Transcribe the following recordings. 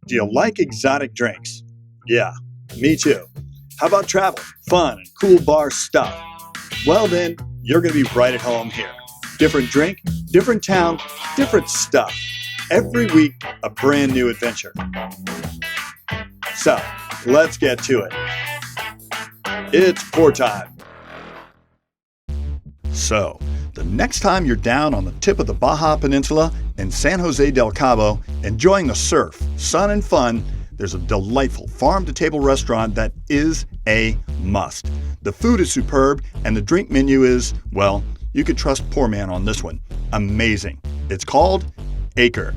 Do you like exotic drinks? Yeah, me too. How about travel, fun, and cool bar stuff? Well then, you're going to be right at home here. Different drink, different town, different stuff. Every week, a brand new adventure. So, let's get to it. It's pour time. So, the next time you're down on the tip of the Baja Peninsula in San Jose del Cabo, enjoying the surf, sun, and fun, there's a delightful farm-to-table restaurant that is a must. The food is superb, and the drink menu is, well, you could trust PourMan on this one. Amazing. It's called Acre.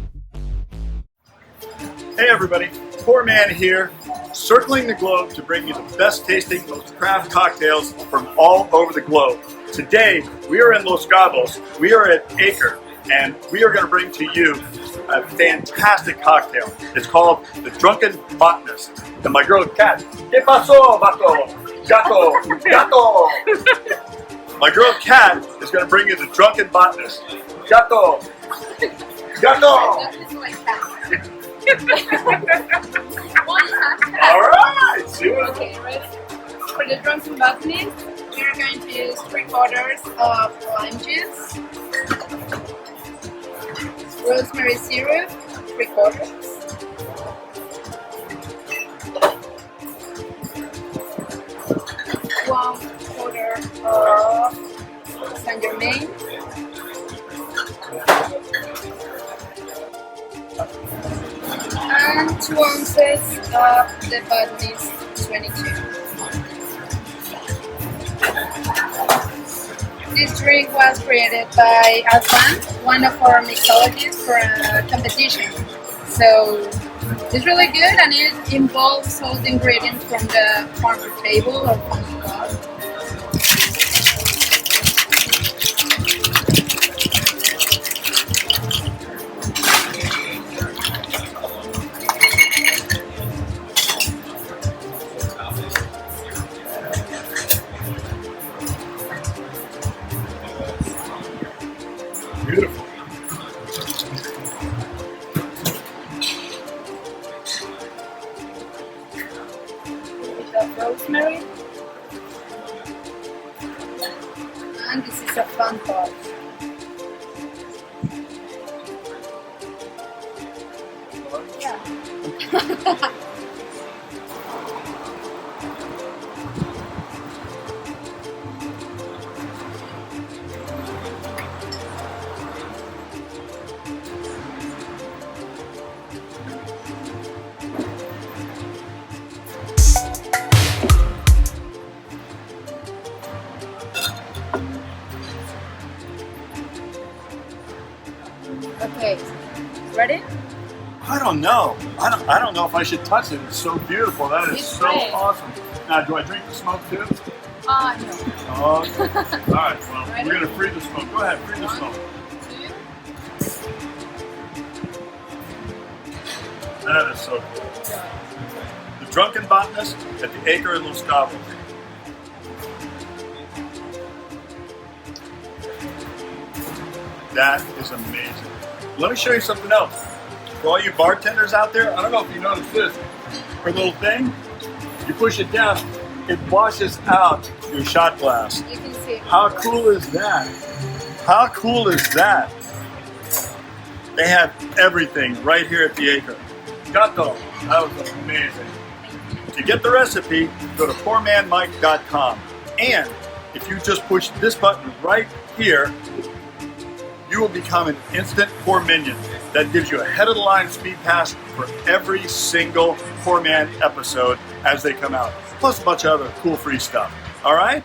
Hey everybody, PourMan here, circling the globe to bring you the best tasting, most craft cocktails from all over the globe. Today, we are in Los Cabos, we are at Acre, and we are going to bring to you a fantastic cocktail. It's called the Drunken Botanist. And my girl Kat, ¿Qué pasó, vato? Gato, gato. My girl Kat is going to bring you the Drunken Botanist. Gato, gato. All right, see what? Okay, ready? For the Drunken Botanist, we are going to use 3/4 of lime juice, rosemary syrup, 3/4, one-quarter of Saint Germain, and 2 ounces of the Botanist 22. This drink was created by our fan, one of our mixologists, for a competition. So it's really good, and it involves all the ingredients from the farm to table or from the garden. Beautiful. With the rosemary, and this is a fun part. Yeah. Okay, ready? I don't know. I don't know if I should touch it. It's so beautiful. That is It's so great. awesome. Now, do I drink the smoke too? No. Okay. All right. Well, Ready? we're gonna free the smoke. Go ahead, free the 1, smoke. 2. That is so cool. The Drunken Botanist at the Acre in Los Cabos. That is amazing. Let me show you something else. For all you bartenders out there, I don't know if you noticed this. For the little thing, you push it down, it washes out your shot glass. You can see it. How cool is that? How cool is that? They have everything right here at the Acre. Gato, that was amazing. To get the recipe, go to pourmanmike.com. And if you just push this button right here, you will become an instant Pour Minion. That gives you a head-of-the-line speed pass for every single PourMan episode as they come out, plus a bunch of other cool free stuff. All right?